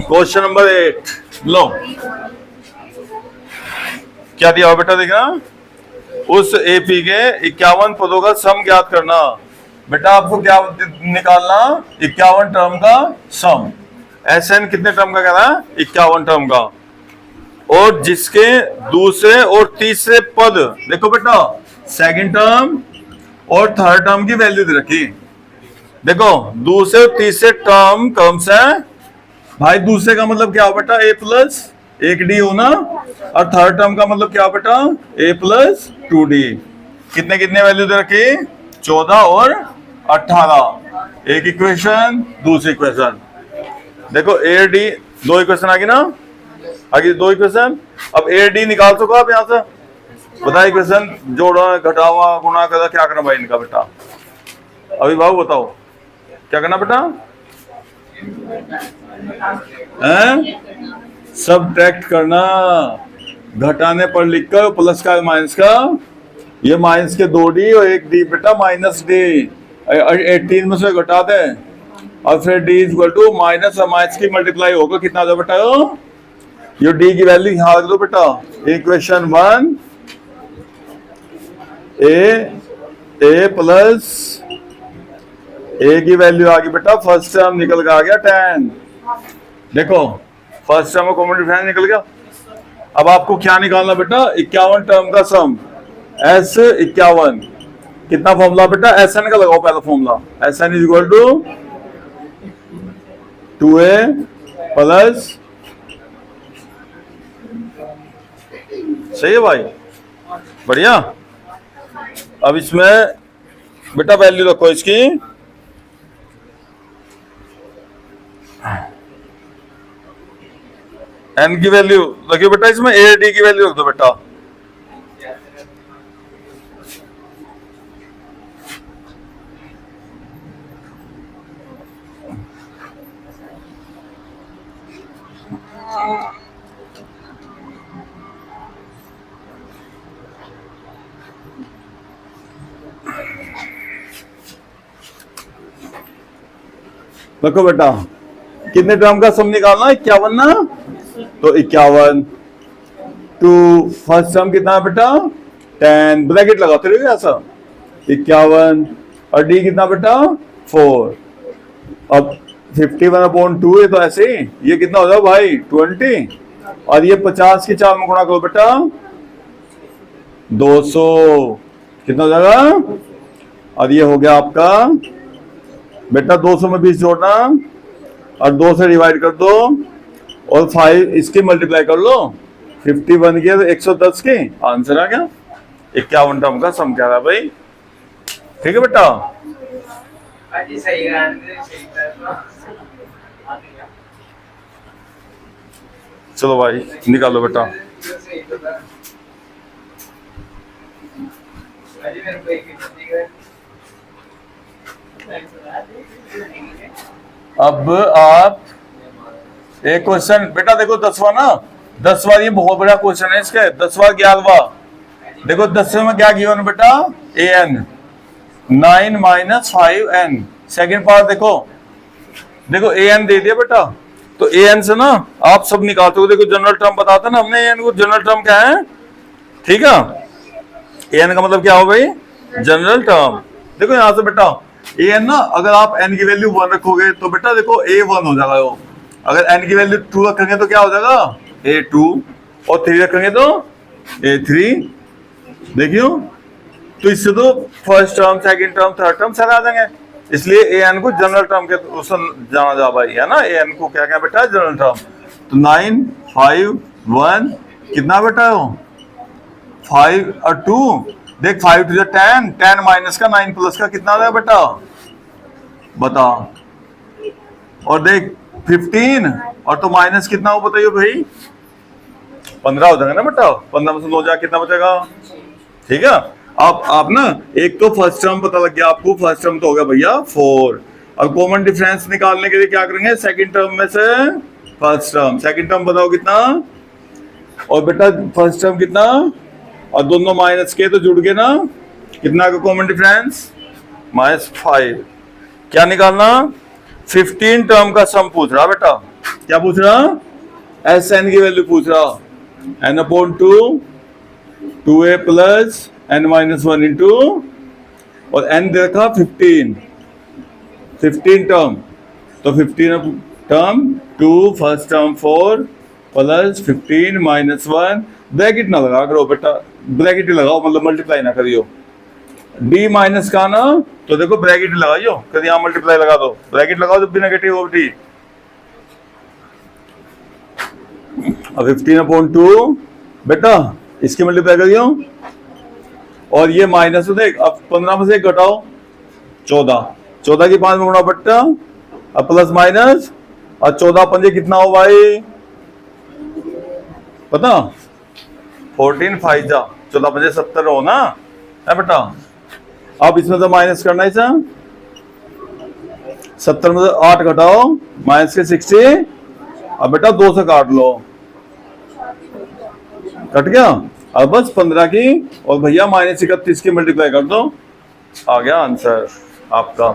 Question number 8 लो, क्या दिया हुआ बेटा देखना, उस एपी के 51 पदों का सम ज्ञात करना। बेटा आपको क्या निकालना, 51 टर्म का सम। एसएन कितने टर्म का कह रहा है, 51 टर्म का। और जिसके दूसरे और तीसरे पद, देखो बेटा सेकंड टर्म और थर्ड टर्म की वैल्यू दे रखी। देखो दूसरे और तीसरे टर्म टर्म्स है भाई। दूसरे का मतलब क्या हो बेटा, ए प्लस एक डी होना, और थर्ड टर्म का मतलब क्या बेटा, ए प्लस 2d। कितने कितने वैल्यू दे रखी, 14 और 18। एक इक्वेशन, दूसरी इक्वेशन। देखो ए डी, दो इक्वेशन आ गई ना, आगे दो इक्वेशन। अब ए डी निकाल सको आप यहां से, बताओ इक्वेशन जोड़ा घटावा गुणा करा, क्या करना भाई इनका बेटा, अभी बाबू बताओ क्या करना बेटा, सबट्रैक्ट करना, घटाने पर लिखकर प्लस का माइनस का, ये माइनस के 2d और एक डी बेटा माइनस डी, 18 में से घटा दे और फिर d इक्वल टू माइनस और माइनस की मल्टीप्लाई होगा, कितना होगा बेटा, ये d की वैल्यू यहां रख दो बेटा। इक्वेशन 1 ए प्लस ए की वैल्यू आ गई बेटा, फर्स्ट टर्म निकल के आ गया 10। देखो फर्स्ट टर्म कॉमन डिफरेंस निकल गया। अब आपको क्या निकालना बेटा, 51 टर्म का सम, एस 51 कितना फॉर्मूला बेटा, एस एन का लगाओ पहला formula, s n is equal to 2a plus, सही है भाई, बढ़िया। अब इसमें बेटा वैल्यू रखो इसकी, एन की वैल्यू रखियो बेटा, इसमें ए डी की वैल्यू रख दो बेटा। देखो बेटा कितने टर्म का सम निकालना, 51 ना, तो 51 टू फर्स्ट टर्म कितना है बेटा 10, ब्रैकेट लगाते रहिए ऐसा, 51 और डी कितना बेटा 4। अब 51/2 है तो ऐसे ही ये कितना हो जाएगा भाई 20, और ये 50 की 4 में गुणा करो बेटा 200, कितना हो जाएगा, और ये हो गया आपका बेटा 200 में 20 जोड़ना और 2 से डिवाइड कर दो और 5 इसकी मल्टीप्लाई कर लो, 51 की तो 110 की, आंसर आ गया। 51 टर्म का सम क्या रहा भाई, ठीक है बेटा। चलो भाई निकालो बेटा। अब आप एक क्वेश्चन बेटा देखो 10वां ना, 10वां ये बहुत बड़ा क्वेश्चन है इसके, 10वां 11वां देखो 10वें में क्या गिवन बेटा a n 9 minus 5n। Second part देखो, देखो ए एन दे दिया बेटा, तो ए एन से ना आप सब निकालते हो, देखो जनरल टर्म बताते ना हमने, ए एन को जनरल टर्म क्या है, ठीक है, ए एन का मतलब क्या हो भाई जनरल टर्म। देखो यहां से बेटा ए एन ना, अगर आप एन की वैल्यू 1 रखोगे तो बेटा देखो ए 1 हो जाएगा वो, अगर एन की वैल्यू 2 रखेंगे तो क्या हो जाएगा ए 2, और 3 रखेंगे तो ए 3। देखियो तो इससे तो first term second term third term सारे आ जाएंगे, इसलिए ए एन को जनरल टर्म के उससे जाना जा भाई, है ना, ए एन को क्या क्या बेटा जनरल टर्म। तो 9 5 1 कितना बेटा हो 5 और 2, देख 5 टू 10, 10 माइनस का 9 प्लस का कितना आ रहा है बेटा बता, और देख 15 और तो माइनस कितना हो बताइए भाई 15 हो जाएगा ना बेटा, 15 में से 2 जाए कितना बचेगा, ठीक है। आप ना एक तो फर्स्ट टर्म पता लग गया आपको, फर्स्ट टर्म तो हो गया भैया 4, और कॉमन डिफरेंस निकालने के लिए क्या करेंगे, सेकंड टर्म में से फर्स्ट टर्म, सेकंड टर्म बताओ कितना, और बेटा फर्स्ट टर्म कितना, और दोनों माइनस के तो जुड़ गए ना, कितना का कॉमन डिफरेंस -5। क्या निकालना 15 टर्म का सम पूछ रहा बेटा। क्या पूछ रहा? एस एन की वैल्यू पूछ रहा। N upon 2 2a plus n minus 1 into, और एन दे रखा 15 टर्म, तो 15 term 2 first term 4 plus 15 minus 1, bracket ना लगा करो बेटा, ब्रैकेट ही लगाओ, मतलब मल्टीप्लाई ना करियो। डी माइनस का ना, तो देखो ब्रैकेट लगाइयो, कभी यहाँ मल्टीप्लाई लगा दो, ब्रैकेट लगाओ जब भी नेगेटिव हो डी। अब 15/2 बेटा इसकी मल्टीप्लाई करियो, और ये माइनस तो देख, अब 15 में से 1 घटाओ 14, 14 की 5 में गुणा बट्टा, अब प्लस माइनस, और 14 पंजे कितना हो भाई पता? 14 5 जा, 14 पंजे 70 हो ना है बेटा। अब इसमें तो माइनस करना है, 70 में से 8 घटाओ माइनस के 60, अब बेटा 2 से काट लो, कट गया। अब बस 15 की और भैया माइनस 31 की मल्टीप्लाई कर दो, आ गया आंसर आपका।